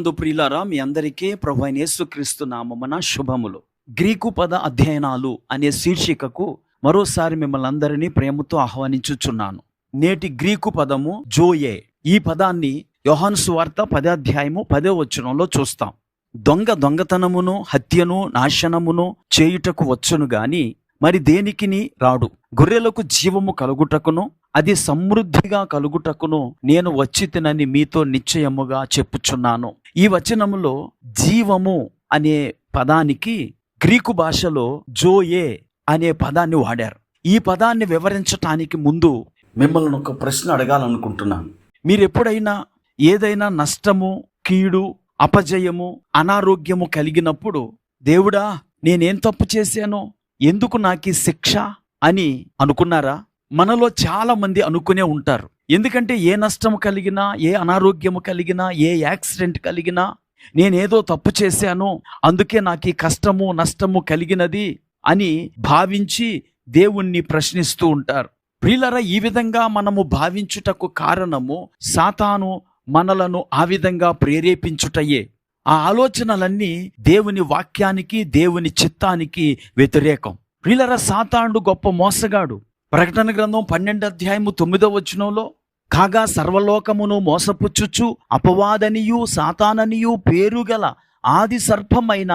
ప్రభునందు ప్రియులారా, మీ అందరికీ ప్రభువైన యేసుక్రీస్తు నామమున శుభములు. గ్రీకు పద అధ్యయనాలు అనే శీర్షికకు మరోసారి మిమ్మల్ని అందరినీ ప్రేమతో ఆహ్వానించుచున్నాను. నేటి గ్రీకు పదము జోయే. ఈ పదాన్ని యోహాను సువార్త 10వ అధ్యాయము 10వ వచనంలో చూస్తాం. దొంగతనమును, హత్యను, నాశనమును చేయుటకు వచ్చును గాని మరి దేనికిని రాడు. గొర్రెలకు జీవము కలుగుటకును అది సమృద్ధిగా కలుగుటకును నేను వచ్చితినని మీతో నిశ్చయముగా చెప్పుచున్నాను. ఈ వచనములో జీవము అనే పదానికి గ్రీకు భాషలో జోయే అనే పదాన్ని వాడారు. ఈ పదాన్ని వివరించటానికి ముందు మిమ్మల్ని ఒక ప్రశ్న అడగాలనుకుంటున్నాను. మీరు ఎప్పుడైనా ఏదైనా నష్టము, కీడు, అపజయము, అనారోగ్యము కలిగినప్పుడు దేవుడా నేనేం తప్పు చేశానో, ఎందుకు నాకు ఈ శిక్ష అని అనుకున్నారా? మనలో చాలా మంది అనుకునే ఉంటారు. ఎందుకంటే ఏ నష్టము కలిగినా, ఏ అనారోగ్యము కలిగినా, ఏ యాక్సిడెంట్ కలిగినా నేనేదో తప్పు చేశాను, అందుకే నాకు ఈ కష్టము, నష్టము కలిగినది అని భావించి దేవుణ్ణి ప్రశ్నిస్తూ ఉంటారు. ప్రియులారా, ఈ విధంగా మనము భావించుటకు కారణము సాతాను మనలను ఆ విధంగా ప్రేరేపించుటయే. ఆ ఆలోచనలన్నీ దేవుని వాక్యానికి, దేవుని చిత్తానికి వ్యతిరేకం. ప్రియులారా, సాతానుడు గొప్ప మోసగాడు. ప్రకటన గ్రంథం 12వ అధ్యాయము 9వ వచనంలో, కాగా సర్వలోకమును మోసపుచ్చుచు అపవాదనియు సాతాననియు పేరుగల ఆది సర్పమైన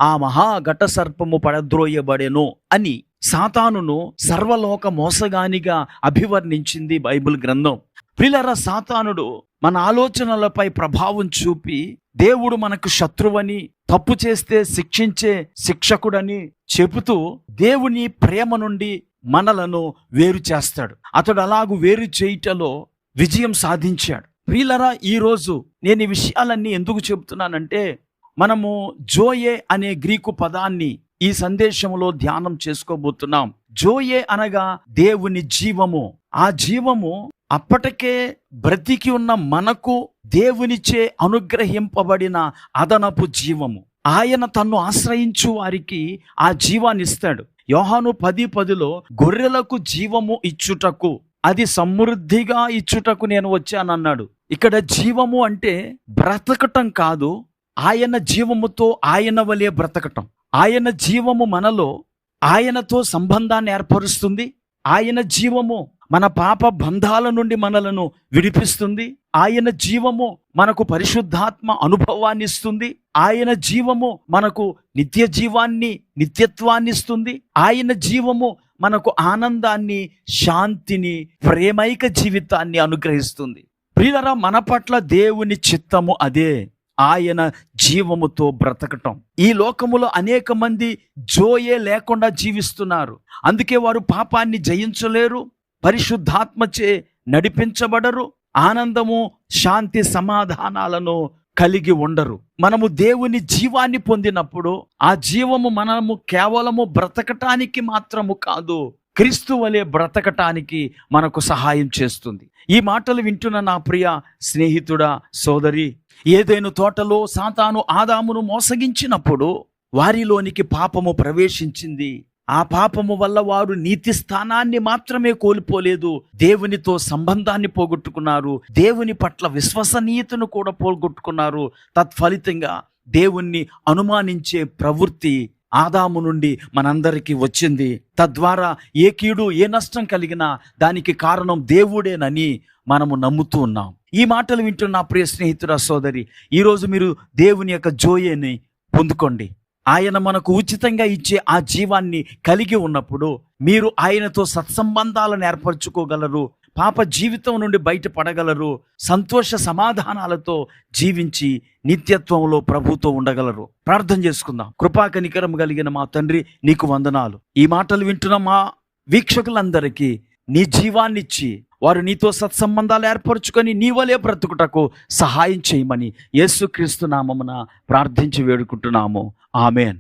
ఆ మహాఘట సర్పము పడద్రోయబడెను అని సాతానును సర్వలోక మోసగానిగా అభివర్ణించింది బైబిల్ గ్రంథం. ప్రియులారా, సాతానుడు మన ఆలోచనలపై ప్రభావం చూపి దేవుడు మనకు శత్రువని, తప్పు చేస్తే శిక్షించే శిక్షకుడని చెబుతూ దేవుని ప్రేమ నుండి మనలను వేరు చేస్తాడు. అతడు అలాగూ వేరు చేయుటలో విజయం సాధించాడు. ప్రియులారా, ఈరోజు నేను ఈ విషయాలన్నీ ఎందుకు చెబుతున్నానంటే, మనము జోయే అనే గ్రీకు పదాన్ని ఈ సందేశంలో ధ్యానం చేసుకోబోతున్నాం. జోయే అనగా దేవుని జీవము. ఆ జీవము అప్పటికే బ్రతికి ఉన్న మనకు దేవునిచే అనుగ్రహింపబడిన అదనపు జీవము. ఆయన తన్ను ఆశ్రయించు వారికి ఆ జీవాన్ని ఇస్తాడు. యోహాను 10:10లో గొర్రెలకు జీవము ఇచ్చుటకు, అది సమృద్ధిగా ఇచ్చుటకు నేను వచ్చానన్నాడు. ఇక్కడ జీవము అంటే బ్రతకటం కాదు, ఆయన జీవముతో ఆయన వలె బ్రతకటం. ఆయన జీవము మనలో ఆయనతో సంబంధాన్ని ఏర్పరుస్తుంది. ఆయన జీవము మన పాప బంధాల నుండి మనలను విడిపిస్తుంది. ఆయన జీవము మనకు పరిశుద్ధాత్మ అనుభవాన్ని ఇస్తుంది. ఆయన జీవము మనకు నిత్య జీవాన్ని, నిత్యత్వాన్ని ఇస్తుంది. ఆయన జీవము మనకు ఆనందాన్ని, శాంతిని, ప్రేమైక జీవితాన్ని అనుగ్రహిస్తుంది. ప్రియులారా, మన పట్ల దేవుని చిత్తము అదే, ఆయన జీవముతో బ్రతకటం. ఈ లోకములో అనేక మంది జోయే లేకుండా జీవిస్తున్నారు. అందుకే వారు పాపాన్ని జయించలేరు, పరిశుద్ధాత్మచే నడిపించబడరు, ఆనందము, శాంతి, సమాధానాలను కలిగి ఉండరు. మనము దేవుని జీవాన్ని పొందినప్పుడు ఆ జీవము మనము కేవలము బ్రతకటానికి మాత్రము కాదు, క్రీస్తు వలె బ్రతకటానికి మనకు సహాయం చేస్తుంది. ఈ మాటలు వింటున్న నా ప్రియ స్నేహితుడా, సోదరి, ఏదైనా తోటలో సాతాను ఆదామును మోసగించినప్పుడు వారిలోనికి పాపము ప్రవేశించింది. ఆ పాపము వల్ల వారు నీతి స్థానాన్ని మాత్రమే కోల్పోలేదు, దేవునితో సంబంధాన్ని పోగొట్టుకున్నారు, దేవుని పట్ల విశ్వసనీయతను కూడా పోగొట్టుకున్నారు. తత్ఫలితంగా దేవుణ్ణి అనుమానించే ప్రవృత్తి ఆదాము నుండి మనందరికీ వచ్చింది. తద్వారా ఏ కీడు, ఏ నష్టం కలిగినా దానికి కారణం దేవుడేనని మనము నమ్ముతూ ఉన్నాం. ఈ మాటలు వింటున్న నా ప్రియ స్నేహితుడా, సోదరి, ఈరోజు మీరు దేవుని యొక్క జోయేని పొందుకోండి. ఆయన మనకు ఉచితంగా ఇచ్చే ఆ జీవాన్ని కలిగి ఉన్నప్పుడు మీరు ఆయనతో సత్సంబంధాలను ఏర్పరచుకోగలరు, పాప జీవితం నుండి బయటపడగలరు, సంతోష సమాధానాలతో జీవించి నిత్యత్వంలో ప్రభుతో ఉండగలరు. ప్రార్థన చేసుకుందాం. కృపా కనికరం కలిగిన మా తండ్రి, నీకు వందనాలు. ఈ మాటలు వింటున్న మా వీక్షకులందరికీ నీ జీవాన్నిచ్చి వారు నీతో సత్సంబంధాలు ఏర్పరచుకొని నీ వలే బ్రతుకుటకు సహాయం చేయమని యేసుక్రీస్తు నామమున ప్రార్థించి వేడుకుంటున్నాము. ఆమేన్.